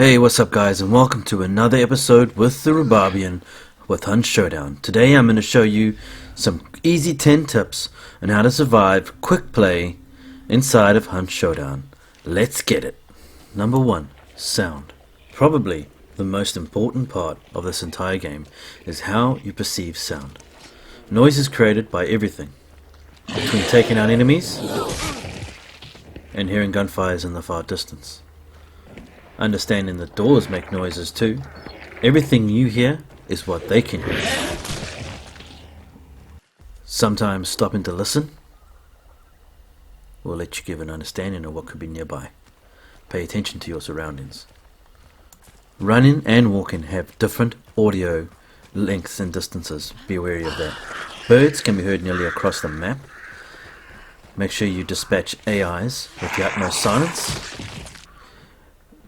Hey, what's up guys, and welcome to another episode with the Rubabian with Hunt Showdown. Today I'm going to show you some easy 10 tips on how to survive quick play inside of Hunt Showdown. Let's get it. Number 1. Sound. Probably the most important part of this entire game is how you perceive sound. Noise is created by everything, between taking out enemies and hearing gunfires in the far distance. Understanding that doors make noises too. Everything you hear is what they can hear. Sometimes stopping to listen will let you give an understanding of what could be nearby. Pay attention to your surroundings. Running and walking have different audio lengths and distances. Be wary of that. Birds can be heard nearly across the map. Make sure you dispatch AIs with the utmost silence.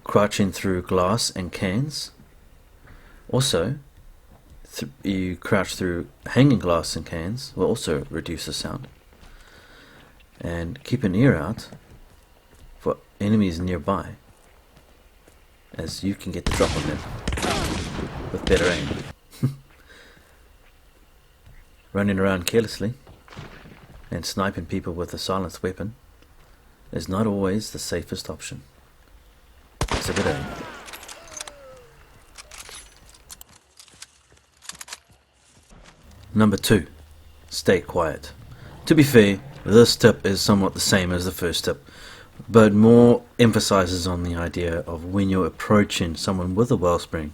Crouching through glass and cans. Also, you crouch through hanging glass and cans will also reduce the sound. And keep an ear out for enemies nearby, as you can get the drop on them with better aim. Running around carelessly and sniping people with a silenced weapon is not always the safest option. It's a good aim. Number 2. Stay quiet. To be fair, this tip is somewhat the same as the first tip, but more emphasizes on the idea of when you're approaching someone with a wellspring,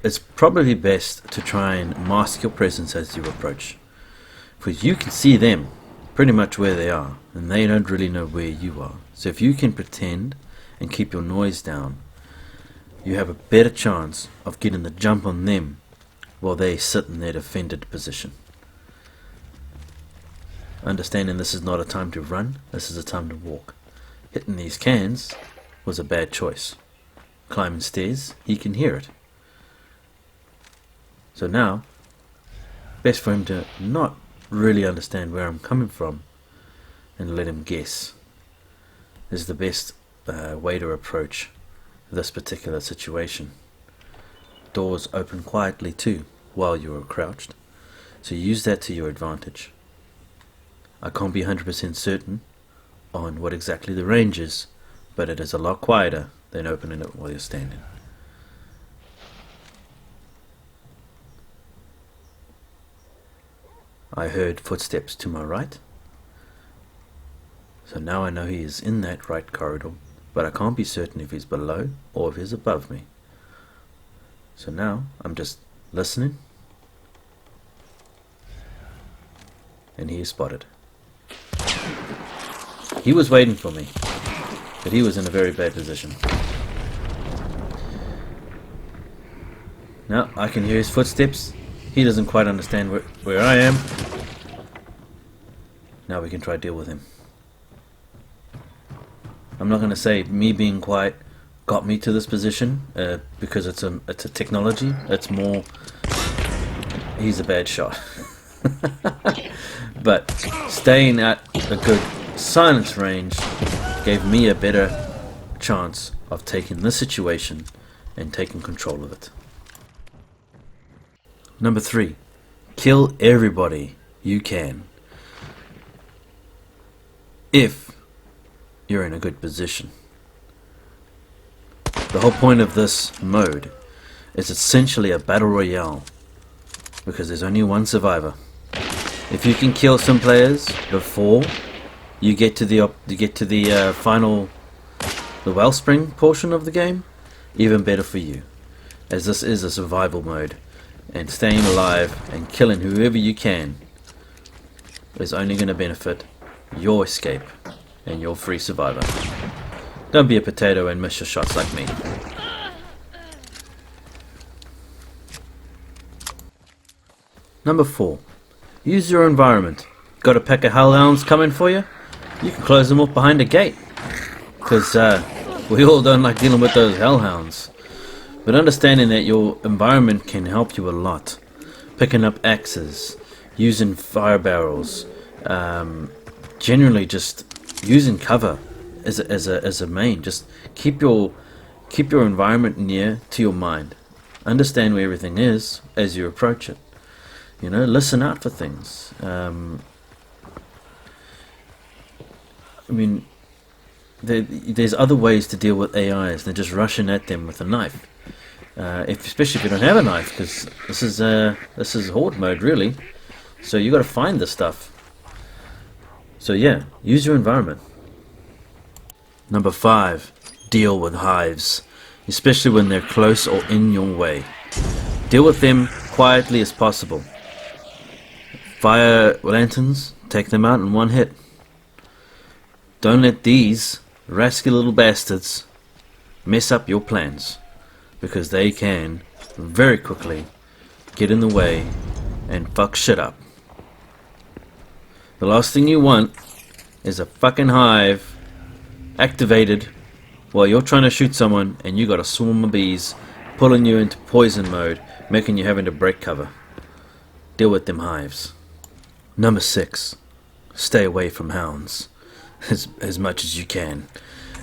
it's probably best to try and mask your presence as you approach, because you can see them pretty much where they are, and they don't really know where you are. So if you can pretend and keep your noise down, you have a better chance of getting the jump on them while they sit in their defended position. Understanding this is not a time to run, this is a time to walk. Hitting these cans was a bad choice. Climbing stairs, he can hear it. So now, best for him to not really understand where I'm coming from and let him guess is the best way to approach this particular situation. Doors open quietly too while you are crouched, so use that to your advantage. I can't be 100% certain on what exactly the range is, but it is a lot quieter than opening it while you're standing. I heard footsteps to my right, so now I know he is in that right corridor, but I can't be certain if he's below or if he's above me. So now I'm just listening, and he is spotted. He was waiting for me, but he was in a very bad position. Now I can hear his footsteps. He doesn't quite understand where I am. Now we can try to deal with him. I'm not going to say me being quiet got me to this position because it's a technology. It's more he's a bad shot. But staying at a good silence range gave me a better chance of taking this situation and taking control of it. Number 3. Kill everybody you can if you're in a good position. The whole point of this mode is essentially a battle royale, because there's only one survivor. If you can kill some players before you get to the final, the wellspring portion of the game, even better for you, as this is a survival mode, and staying alive and killing whoever you can is only going to benefit your escape and your free survivor. Don't be a potato and miss your shots like me. Number 4. Use your environment. Got a pack of hellhounds coming for you? You can close them off behind a gate, because we all don't like dealing with those hellhounds. But understanding that your environment can help you a lot. Picking up axes, using fire barrels, generally just using cover as a main. Just keep your Keep your environment near to your mind. Understand where everything is as you approach it. You know, listen out for things. I mean, there's other ways to deal with AIs than just rushing at them with a knife. Especially if you don't have a knife, because this is horde mode really. So you got to find this stuff. So yeah, use your environment. Number 5, deal with hives, especially when they're close or in your way. Deal with them quietly as possible. Fire lanterns, take them out in one hit. Don't let these rascal little bastards mess up your plans, because they can very quickly get in the way and fuck shit up. The last thing you want is a fucking hive activated while you're trying to shoot someone and you got a swarm of bees pulling you into poison mode, making you having to break cover. Deal with them hives. Number 6, stay away from hounds as much as you can.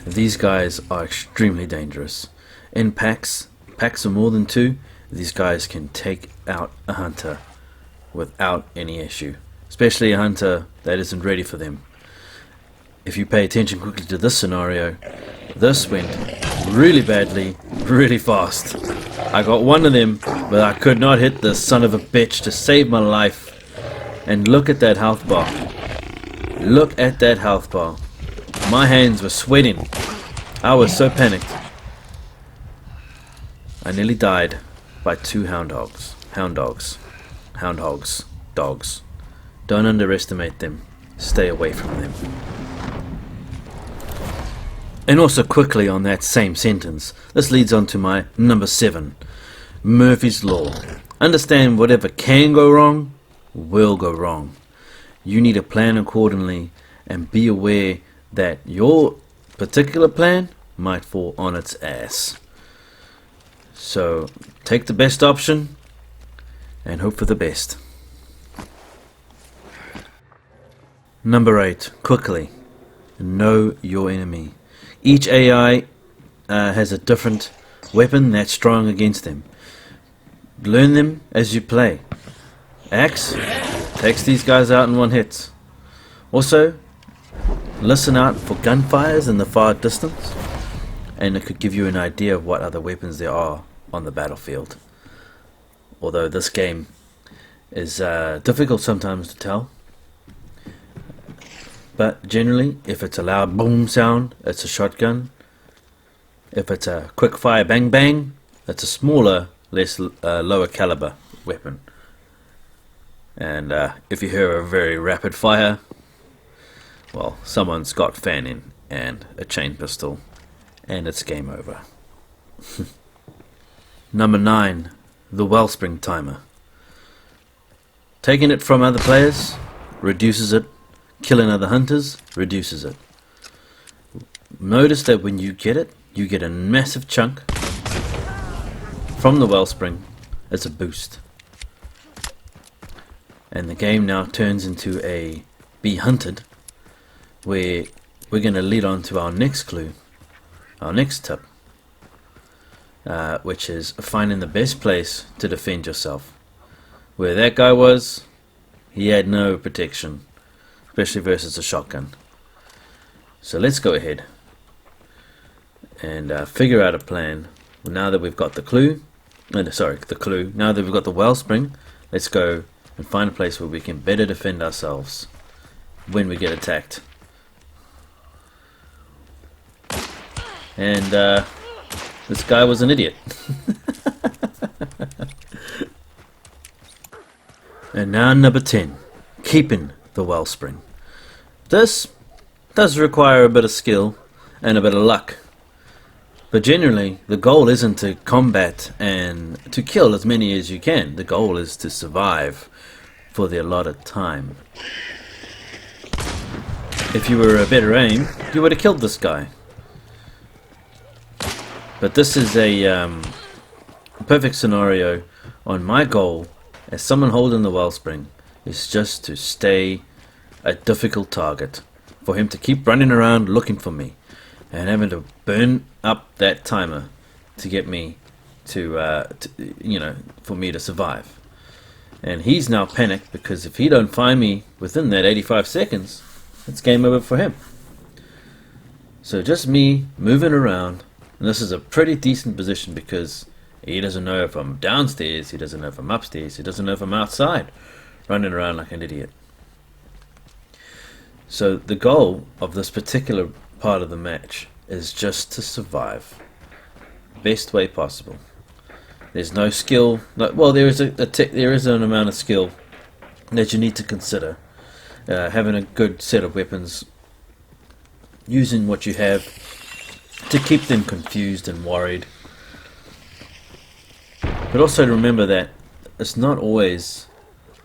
These guys are extremely dangerous. In packs of more than 2, these guys can take out a hunter without any issue, especially a hunter that isn't ready for them. If you pay attention quickly to this scenario, this went really badly, really fast. I got one of them, but I could not hit this son of a bitch to save my life. And look at that health bar. Look at that health bar. My hands were sweating. I was so panicked. I nearly died by 2 hound hogs. Dogs. Don't underestimate them. Stay away from them. And also quickly on that same sentence, this leads on to my number 7, Murphy's Law. Understand whatever can go wrong will go wrong. You need to plan accordingly and be aware that your particular plan might fall on its ass. So take the best option and hope for the best. Number 8, quickly, know your enemy. Each AI has a different weapon that's strong against them. Learn them as you play. Axe takes these guys out in one hit. Also, listen out for gunfires in the far distance, and it could give you an idea of what other weapons there are on the battlefield. Although this game is difficult sometimes to tell. But generally, if it's a loud boom sound, it's a shotgun. If it's a quick fire bang bang, it's a smaller, lower caliber weapon. And if you hear a very rapid fire, well, someone's got fanning and a chain pistol, and it's game over. Number 9, the wellspring timer. Taking it from other players reduces it. Killing other hunters reduces it. Notice that when you get it, you get a massive chunk from the wellspring as a boost. And the game now turns into a be hunted, where we're going to lead on to our next clue, our next tip, which is finding the best place to defend yourself. Where that guy was, he had no protection, especially versus a shotgun. So let's go ahead and figure out a plan. Now that we've got the clue, now that we've got the wellspring, let's go and find a place where we can better defend ourselves when we get attacked. And this guy was an idiot. And now number 10, keeping the wellspring. This does require a bit of skill and a bit of luck, but generally the goal isn't to combat and to kill as many as you can. The goal is to survive for the allotted time. If you were a better aim, you would have killed this guy. But this is a perfect scenario on my goal as someone holding the wellspring is just to stay a difficult target, for him to keep running around looking for me and having to burn up that timer to get me for me to survive. And he's now panicked because if he don't find me within that 85 seconds, it's game over for him. So just me moving around, and this is a pretty decent position because he doesn't know if I'm downstairs, he doesn't know if I'm upstairs, he doesn't know if I'm outside, running around like an idiot. So the goal of this particular part of the match is just to survive, best way possible. There's no skill. Well, there is an amount of skill that you need to consider. Having a good set of weapons, using what you have to keep them confused and worried. But also remember that there's not always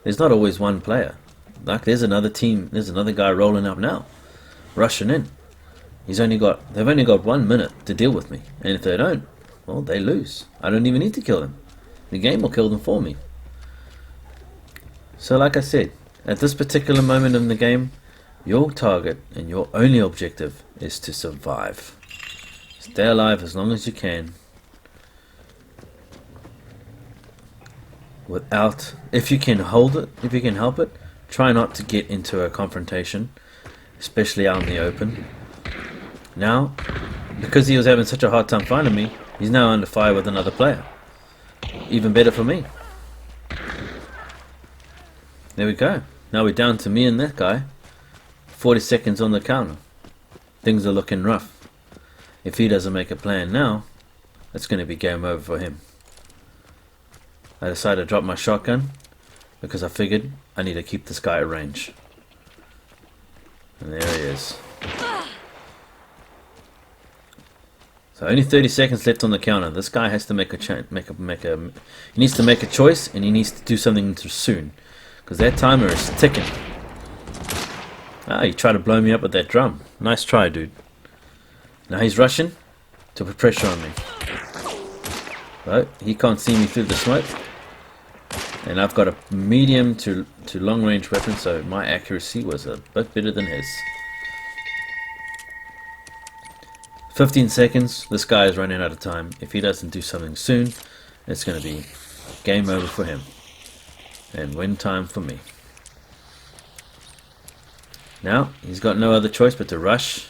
one player. Like there's another team, there's another guy rolling up now, rushing in. They've only got 1 minute to deal with me, and if they don't, well, they lose. I don't even need to kill them. The game will kill them for me. So like I said, at this particular moment in the game, your target and your only objective is to survive. Stay alive as long as you can. If you can hold it, if you can help it, try not to get into a confrontation, especially out in the open. Now, because he was having such a hard time finding me, he's now under fire with another player. Even better for me. There we go. Now we're down to me and that guy. 40 seconds on the counter. Things are looking rough. If he doesn't make a plan now, it's going to be game over for him. I decided to drop my shotgun because I figured I need to keep this guy at range. And there he is. So only 30 seconds left on the counter. This guy has to he needs to make a choice, and he needs to do something soon, because that timer is ticking. Ah, he tried to blow me up with that drum. Nice try, dude. Now he's rushing to put pressure on me. But he can't see me through the smoke, and I've got a medium to long range weapon, so my accuracy was a bit better than his. 15 seconds, this guy is running out of time. If he doesn't do something soon, it's going to be game over for him. And win time for me. Now, he's got no other choice but to rush.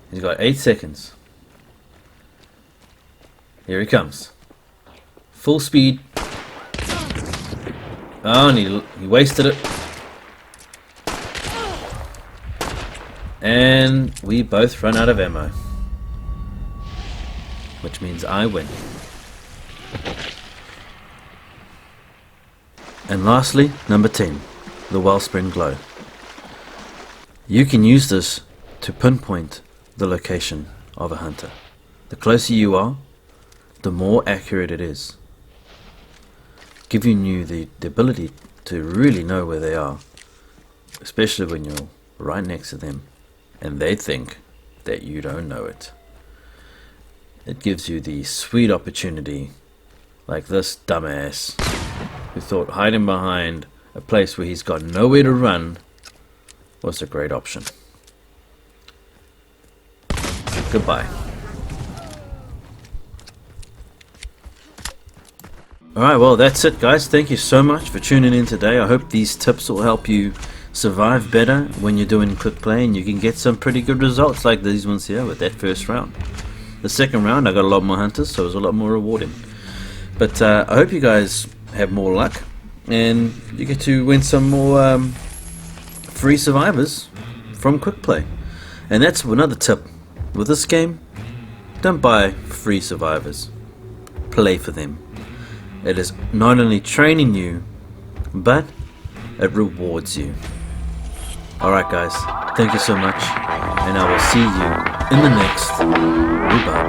He's got 8 seconds. Here he comes. Full speed. Oh, and he wasted it. And we both run out of ammo, which means I win. And lastly, number 10, the Wellspring Glow. You can use this to pinpoint the location of a hunter. The closer you are, the more accurate it is, giving you the ability to really know where they are, especially when you're right next to them and they think that you don't know it. It gives you the sweet opportunity, like this dumbass who thought hiding behind a place where he's got nowhere to run was a great option. Goodbye. Alright, well that's it guys. Thank you so much for tuning in today. I hope these tips will help you survive better when you're doing Quickplay, and you can get some pretty good results like these ones here with that first round. The second round I got a lot more hunters, so it was a lot more rewarding. But I hope you guys have more luck and you get to win some more free survivors from Quickplay. And that's another tip with this game: don't buy free survivors, play for them. It is not only training you, but it rewards you. Alright guys, thank you so much, and I will see you in the next. Goodbye.